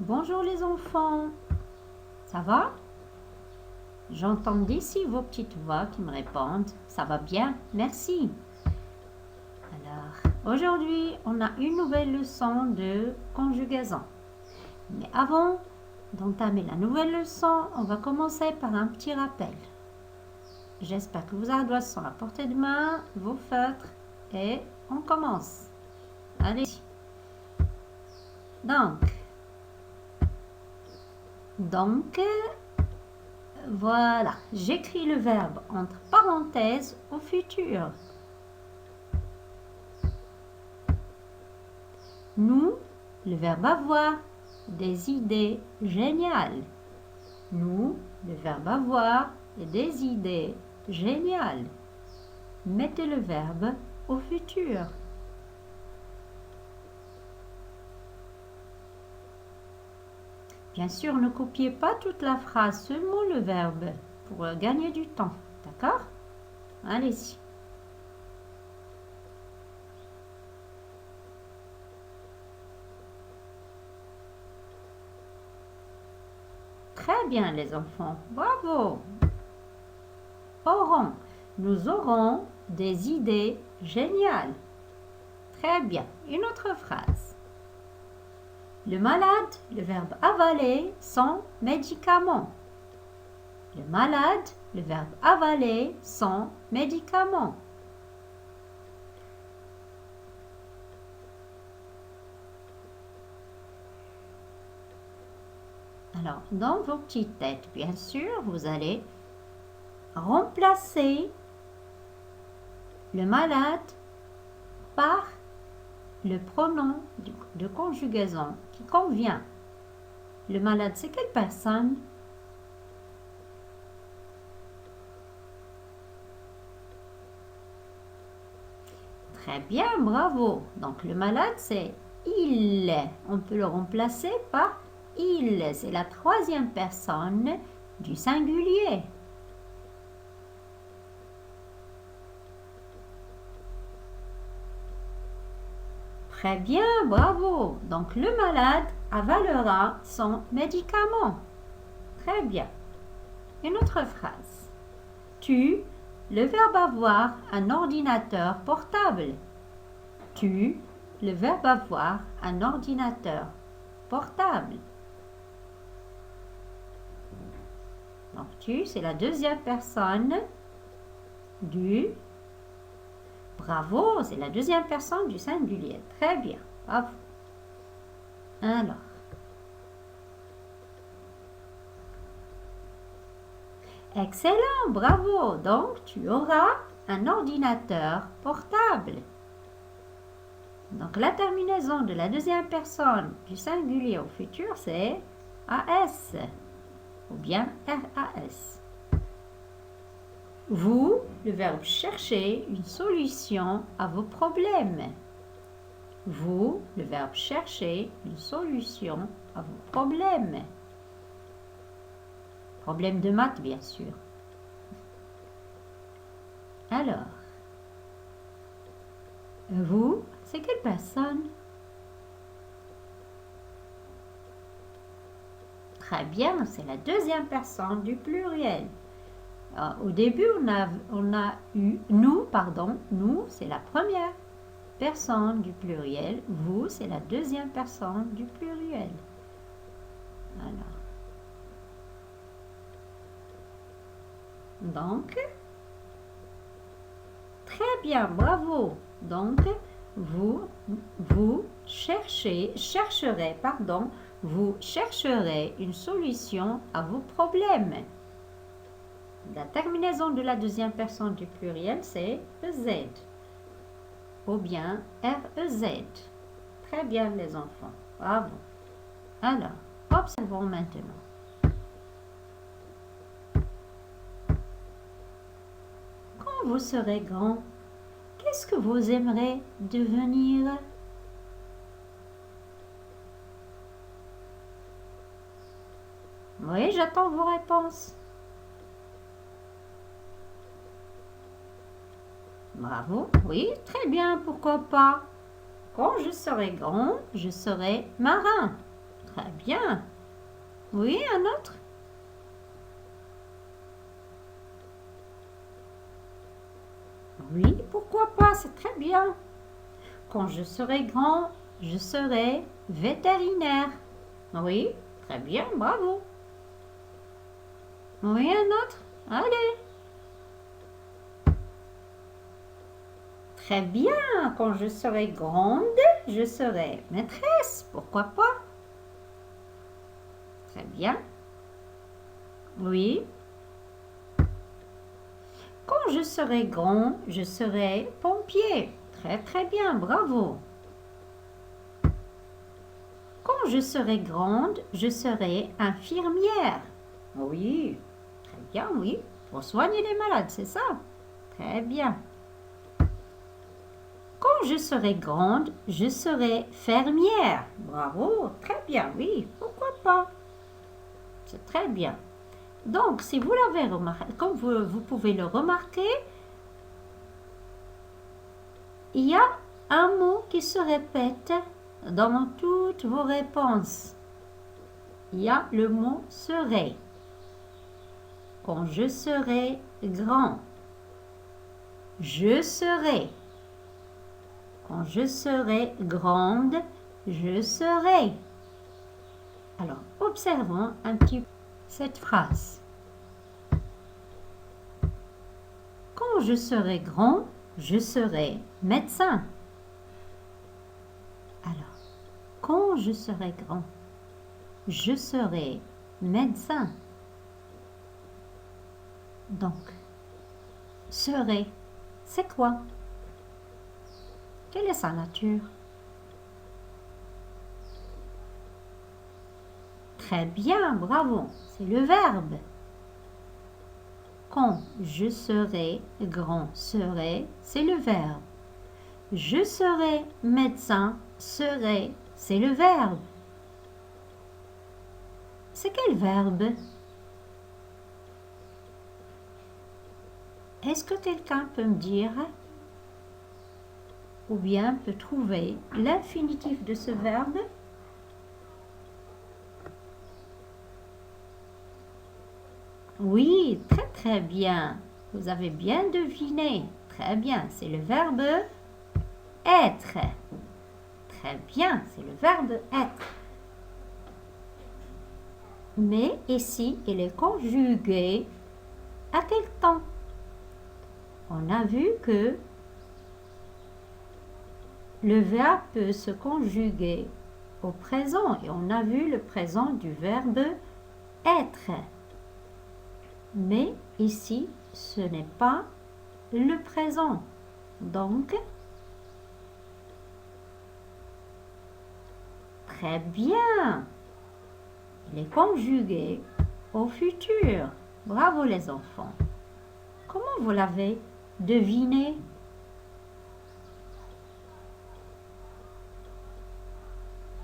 Bonjour les enfants, ça va? J'entends d'ici vos petites voix qui me répondent. Ça va bien, merci. Alors, aujourd'hui, on a une nouvelle leçon de conjugaison. Mais avant d'entamer la nouvelle leçon, on va commencer par un petit rappel. J'espère que vos ardoises sont à portée de main, vos feutres, et on commence. Allez. Donc, voilà, j'écris le verbe entre parenthèses au futur. Nous, le verbe avoir, des idées géniales. Nous, le verbe avoir, des idées géniales. Mettez le verbe au futur. Bien sûr, ne copiez pas toute la phrase, seulement le verbe, pour gagner du temps. D'accord? Allez-y. Très bien, les enfants. Bravo. Aurons. Nous aurons des idées géniales. Très bien. Une autre phrase. Le malade, le verbe avaler, son médicament. Le malade, le verbe avaler, son médicament. Alors, dans vos petites têtes, bien sûr, vous allez remplacer le malade par le pronom de conjugaison qui convient. Le malade, c'est quelle personne? Très bien, bravo. Donc, le malade, c'est il. On peut le remplacer par il. C'est la troisième personne du singulier. Très bien, bravo. Donc, le malade avalera son médicament. Très bien. Une autre phrase. Tu, le verbe avoir, un ordinateur portable. Tu, le verbe avoir, un ordinateur portable. Donc, tu, c'est la deuxième personne du... Bravo, c'est la deuxième personne du singulier. Très bien, bravo. Alors. Excellent, bravo. Donc, tu auras un ordinateur portable. Donc, la terminaison de la deuxième personne du singulier au futur, c'est AS ou bien RAS. Vous, le verbe chercher une solution à vos problèmes. Vous, le verbe chercher une solution à vos problèmes. Problème de maths, bien sûr. Alors, vous, c'est quelle personne? Très bien, c'est la deuxième personne du pluriel. Alors, au début, on a eu nous, nous, c'est la première personne du pluriel. Vous, c'est la deuxième personne du pluriel. Alors, donc, très bien, bravo. Donc, vous chercherez une solution à vos problèmes. La terminaison de la deuxième personne du pluriel, c'est EZ ou bien REZ. Très bien, les enfants. Bravo. Alors, observons maintenant. Quand vous serez grand, qu'est-ce que vous aimerez devenir? Oui, j'attends vos réponses. Bravo, oui, très bien, pourquoi pas. Quand je serai grand, je serai marin. Très bien. Oui, un autre? Oui, pourquoi pas, c'est très bien. Quand je serai grand, je serai vétérinaire. Oui, très bien, bravo. Oui, un autre? Allez. Très bien, quand je serai grande, je serai maîtresse. Pourquoi pas? Très bien. Oui. Quand je serai grand, je serai pompier. Très très bien, bravo. Quand je serai grande, je serai infirmière. Oui, très bien, oui. Pour soigner les malades, c'est ça? Très bien. Quand je serai grande, je serai fermière. Bravo, très bien, oui. Pourquoi pas? C'est très bien. Donc, si vous l'avez remarqué, comme vous pouvez le remarquer, il y a un mot qui se répète dans toutes vos réponses. Il y a le mot serait. Quand je serai grand, je serai. Quand je serai grande, je serai. Alors, observons un petit peu cette phrase. Quand je serai grand, je serai médecin. Alors, quand je serai grand, je serai médecin. Donc, serai, c'est quoi? Quelle est sa nature? Très bien, bravo, c'est le verbe. Quand je serai grand, serai, c'est le verbe. Je serai médecin, serai, c'est le verbe. C'est quel verbe? Est-ce que quelqu'un peut me dire ou bien peut trouver l'infinitif de ce verbe? Oui, très très bien. Vous avez bien deviné. Très bien, c'est le verbe être. Très bien, c'est le verbe être. Mais ici, il est conjugué à quel temps? On a vu que le verbe peut se conjuguer au présent et on a vu le présent du verbe être. Mais ici, ce n'est pas le présent. Donc, très bien. Il est conjugué au futur. Bravo les enfants. Comment vous l'avez deviné?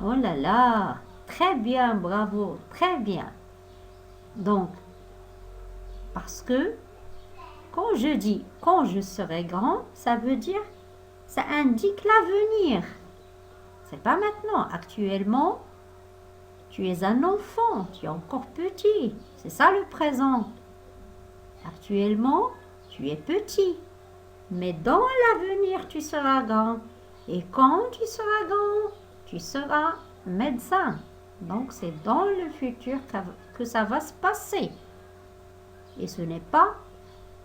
Oh là là, très bien, bravo, très bien. Donc, parce que quand je dis quand je serai grand, ça veut dire, ça indique l'avenir. C'est pas maintenant. Actuellement, tu es un enfant, tu es encore petit. C'est ça le présent. Actuellement, tu es petit. Mais dans l'avenir, tu seras grand. Et quand tu seras grand, tu seras médecin. Donc, c'est dans le futur que ça va se passer. Et ce n'est pas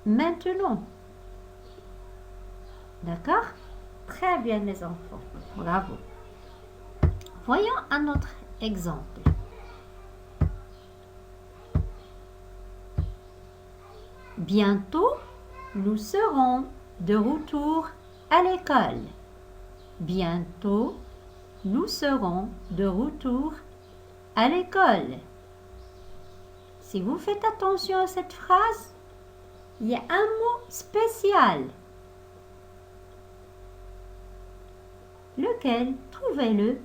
maintenant. D'accord? Très bien, les enfants. Bravo. Voyons un autre exemple. Bientôt, nous serons de retour à l'école. Bientôt, nous serons de retour à l'école. Si vous faites attention à cette phrase, il y a un mot spécial. Lequel? Trouvez-le.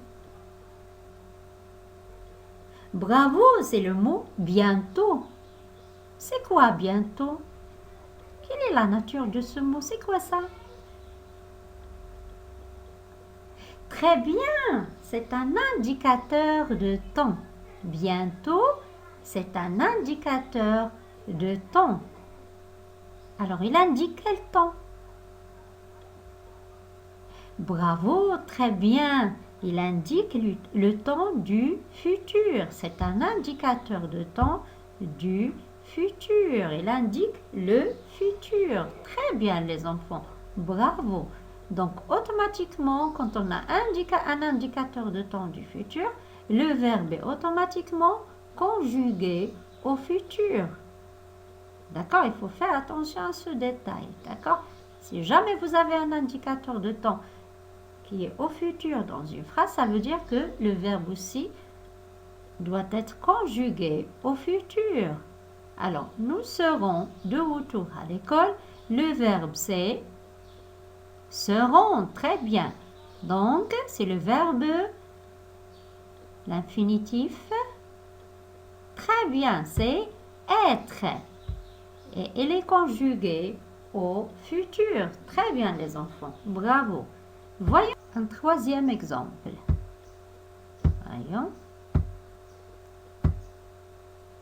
Bravo, c'est le mot bientôt. C'est quoi bientôt? Quelle est la nature de ce mot? C'est quoi ça? Très bien, c'est un indicateur de temps. Bientôt, c'est un indicateur de temps. Alors, il indique quel temps? Bravo, très bien. Il indique le temps du futur. C'est un indicateur de temps du futur. Il indique le futur. Très bien, les enfants. Bravo. Donc, automatiquement, quand on a un indicateur de temps du futur, le verbe est automatiquement conjugué au futur. D'accord? Il faut faire attention à ce détail. D'accord? Si jamais vous avez un indicateur de temps qui est au futur dans une phrase, ça veut dire que le verbe aussi doit être conjugué au futur. Alors, nous serons de retour à l'école. Le verbe c'est seront. Très bien. Donc, c'est le verbe, l'infinitif. Très bien, c'est être. Et il est conjugué au futur. Très bien, les enfants. Bravo. Voyons un troisième exemple. Voyons.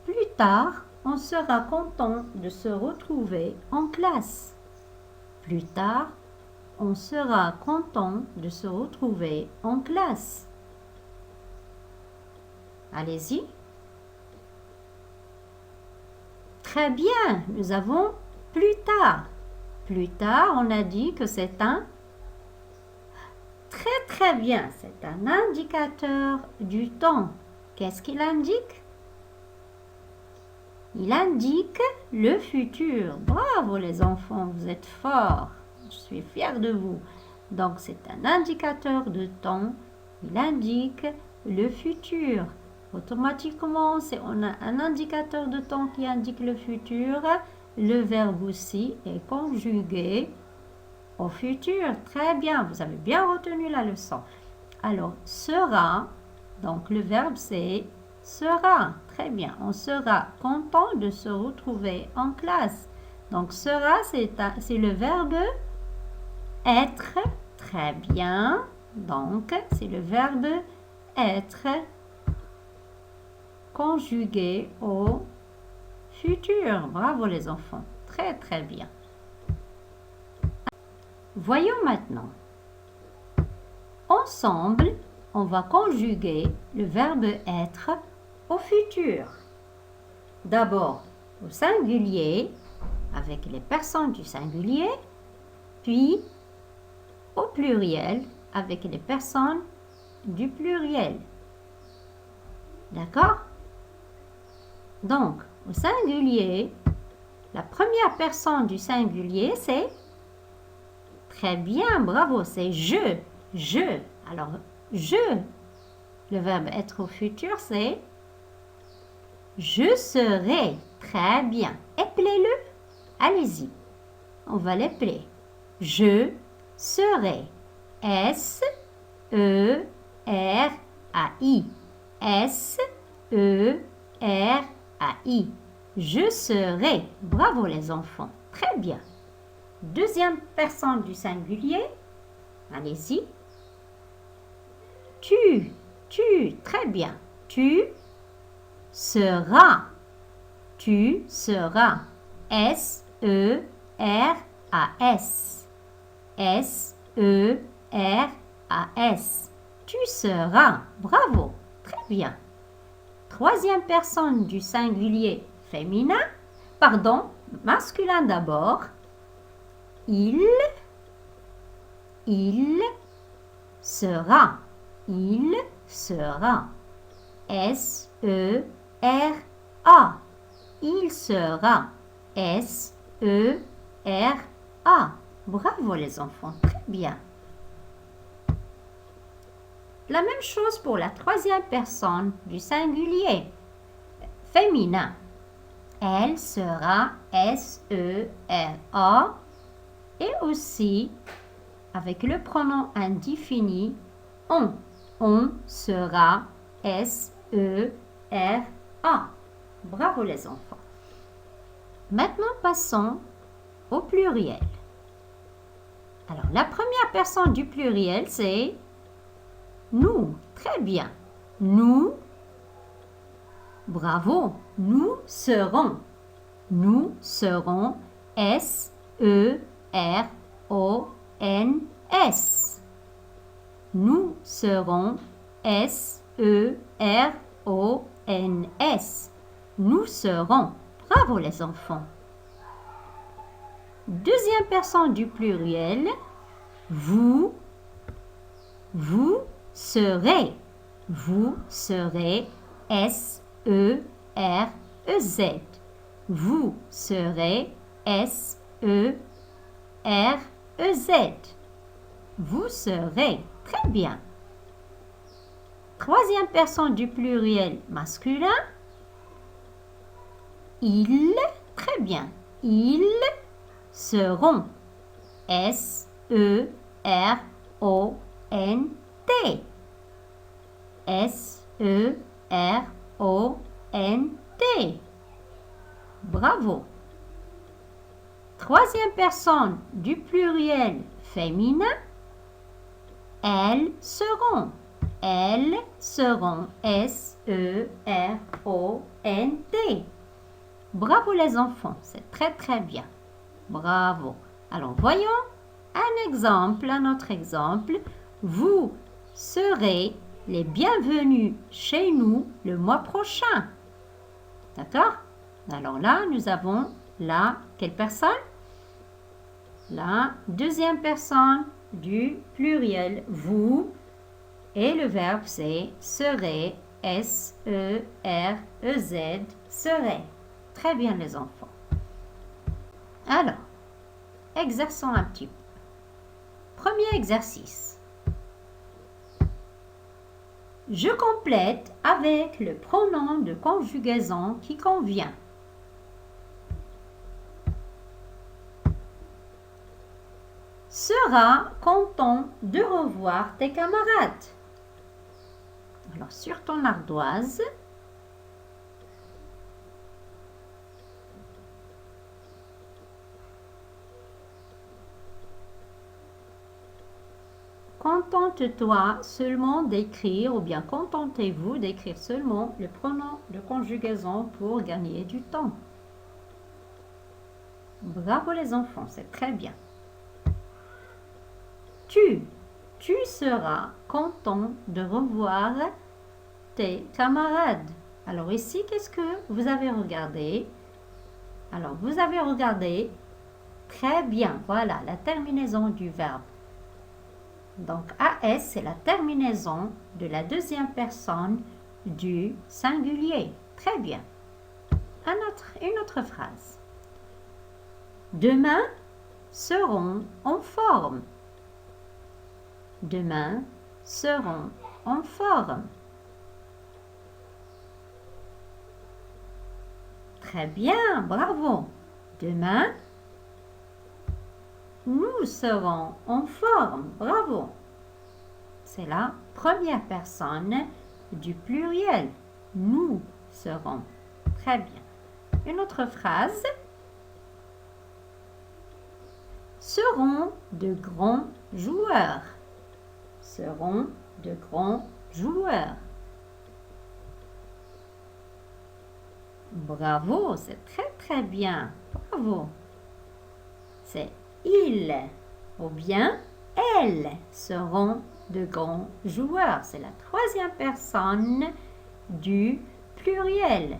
Plus tard, on sera content de se retrouver en classe. Plus tard, on sera content de se retrouver en classe. Allez-y. Très bien, nous avons plus tard. Plus tard, on a dit que c'est un très bien, c'est un indicateur du temps. Qu'est-ce qu'il indique? Il indique le futur. Bravo les enfants, vous êtes forts. Je suis fière de vous. Donc c'est un indicateur de temps. Il indique le futur. Automatiquement, on a un indicateur de temps qui indique le futur. Le verbe aussi est conjugué au futur. Très bien, vous avez bien retenu la leçon. Alors, sera, donc le verbe c'est sera. Très bien, on sera content de se retrouver en classe. Donc, sera, c'est le verbe être. Très bien. Donc, c'est le verbe être conjugué au futur. Bravo les enfants. Très bien. Voyons maintenant. Ensemble, on va conjuguer le verbe être au futur. D'abord au singulier, avec les personnes du singulier, puis au pluriel, avec les personnes du pluriel. D'accord? Donc, au singulier, la première personne du singulier, c'est très bien, bravo, c'est je. Je. Alors, je, le verbe être au futur, c'est je serai. Très bien. Appelez-le. Allez-y. On va l'appeler. Je serai. S-E-R-A-I. S-E-R-A-I. Je serai. Bravo les enfants. Très bien. Deuxième personne du singulier. Allez-y. Tu. Très bien. Tu seras. Tu seras. S-E-R-A-S. S-E-R-A-S. Tu seras. Bravo. Très bien. Troisième personne du singulier féminin. Pardon, masculin d'abord. Il sera. Il sera. S-E-R-A. Il sera. S-E-R-A. Bravo les enfants, très bien. La même chose pour la troisième personne du singulier féminin. Elle sera. S-E-R-A. Et aussi, avec le pronom indéfini, on. On sera. S-E-R-A. Bravo les enfants. Maintenant, passons au pluriel. Alors, la première personne du pluriel, c'est nous. Très bien. Nous Bravo. Nous serons. Nous serons. S-E-R-O-N-S. Nous serons. S-E-R-O-N-S. Nous serons. Bravo les enfants. Deuxième personne du pluriel. Vous. Vous serez. Vous serez. S-E-R-E-Z. Vous serez. S-E-R-E-Z. Vous serez. Très bien. Troisième personne du pluriel masculin. Ils. Très bien. Ils seront. S-E-R-O-N-T. S-E-R-O-N-T. Bravo. Troisième personne du pluriel féminin. Elles seront. Elles seront. S-E-R-O-N-T. Bravo les enfants, c'est très très bien. Bravo. Alors voyons un autre exemple. Vous serez les bienvenus chez nous le mois prochain. D'accord? Alors là, nous avons là, quelle personne? La deuxième personne du pluriel, vous. Et le verbe c'est serez, S-E-R-E-Z, serez. Très bien les enfants. Alors, exerçons un petit peu. Premier exercice. Je complète avec le pronom de conjugaison qui convient. Sera content de revoir tes camarades. Alors, sur ton ardoise, contente-toi seulement d'écrire ou bien contentez-vous d'écrire seulement le pronom de conjugaison pour gagner du temps. Bravo les enfants, c'est très bien. Tu seras content de revoir tes camarades. Alors ici, qu'est-ce que vous avez regardé? Alors, vous avez regardé très bien. Voilà, la terminaison du verbe. Donc, AS, c'est la terminaison de la deuxième personne du singulier. Très bien. Une autre phrase. Demain seront en forme. Demain seront en forme. Très bien, bravo. Demain, nous serons en forme. Bravo. C'est la première personne du pluriel. Nous serons. Très bien. Une autre phrase. Seront de grands joueurs. Seront de grands joueurs. Bravo, c'est très très bien. Bravo. C'est ils ou bien elles seront de grands joueurs. C'est la troisième personne du pluriel.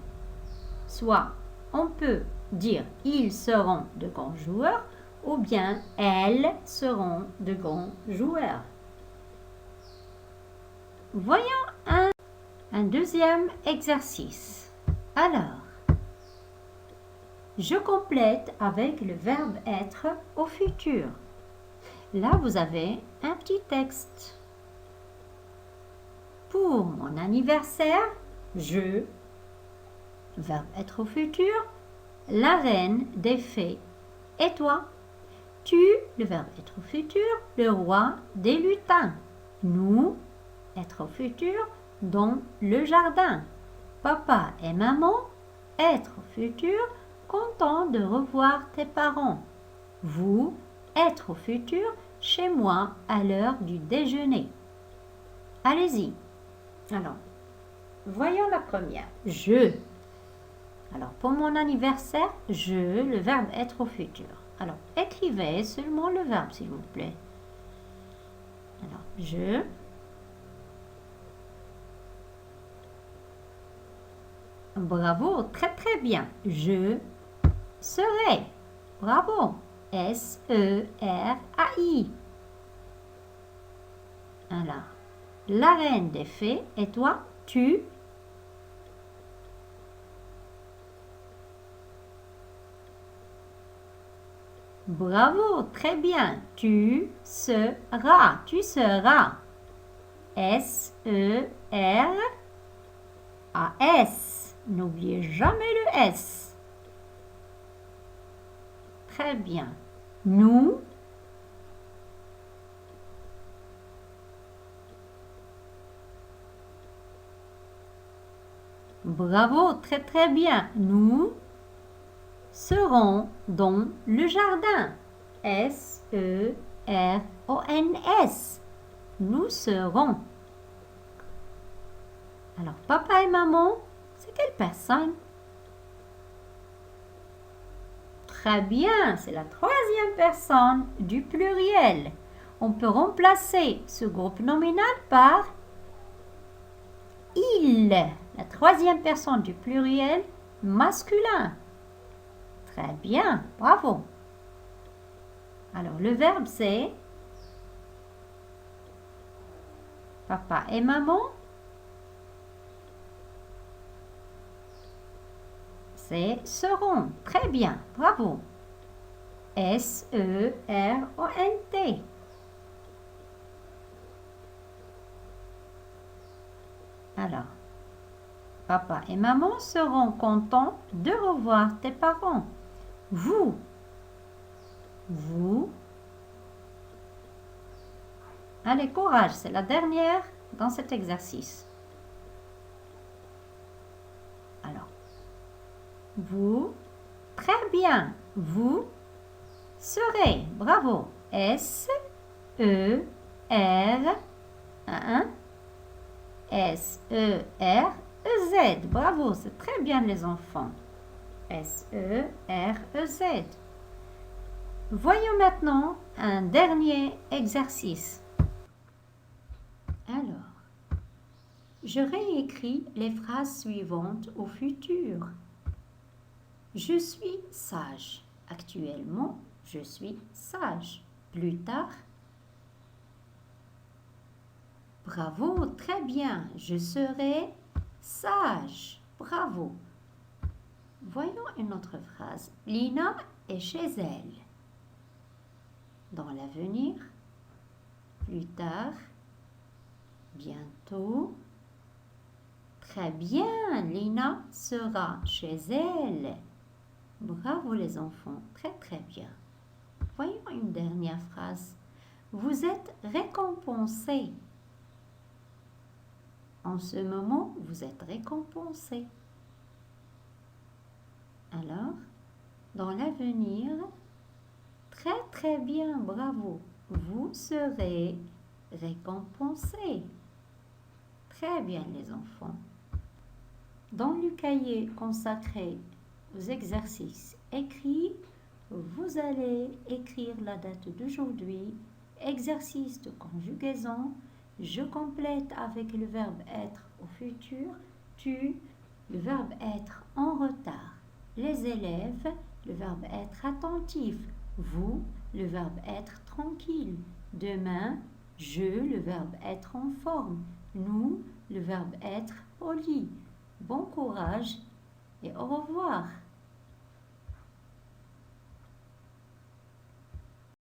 Soit on peut dire ils seront de grands joueurs ou bien elles seront de grands joueurs. Voyons un deuxième exercice. Alors, je complète avec le verbe être au futur. Là, vous avez un petit texte. Pour mon anniversaire, je, verbe être au futur, la reine des fées. Et toi? Tu, le verbe être au futur, le roi des lutins. Nous, être au futur, dans le jardin. Papa et maman, être au futur, content de revoir tes parents. Vous, être au futur, chez moi à l'heure du déjeuner. Allez-y. Alors, Voyons la première. Je. Alors, pour mon anniversaire, je, le verbe être au futur. Alors, écrivez seulement le verbe, s'il vous plaît. Alors, je. Bravo, très très bien. Je serai. Bravo. S-E-R-A-I. Alors, la reine des fées, et toi, tu. Bravo, très bien. Tu seras. Tu seras. S-E-R-A-S. N'oubliez jamais le S. Très bien. Nous. Bravo, très très bien. Nous serons dans le jardin. S-E-R-O-N-S. Nous serons. Alors, papa et maman, c'est quelle personne? Très bien, c'est la troisième personne du pluriel. On peut remplacer ce groupe nominal par il, la troisième personne du pluriel masculin. Très bien, bravo. Alors, le verbe c'est papa et maman. C'est seront. Très bien, bravo. S-E-R-O-N-T. Alors, papa et maman seront contents de revoir tes parents. Vous. Vous. Allez, courage, c'est la dernière dans cet exercice. Alors, vous. Très bien. Vous serez. Bravo. S-E-R. S-E-R-E-Z. Bravo, c'est très bien les enfants. S-E-R-E-Z. Voyons maintenant un dernier exercice. Alors, je réécris les phrases suivantes au futur. Je suis sage. Actuellement, je suis sage. Plus tard, bravo, très bien. Je serai sage. Bravo. Voyons une autre phrase. Lina est chez elle. Dans l'avenir, plus tard, bientôt. Très bien, Lina sera chez elle. Bravo les enfants, très très bien. Voyons une dernière phrase. Vous êtes récompensés. En ce moment, vous êtes récompensés. Alors, dans l'avenir, très très bien, bravo. Vous serez récompensés. Très bien les enfants. Dans le cahier consacré aux exercices écrits, vous allez écrire la date d'aujourd'hui, exercice de conjugaison, je complète avec le verbe être au futur, tu, le verbe être en retard, les élèves, le verbe être attentif, vous, le verbe être tranquille, demain, je, le verbe être en forme, nous, le verbe être poli. Bon courage et au revoir.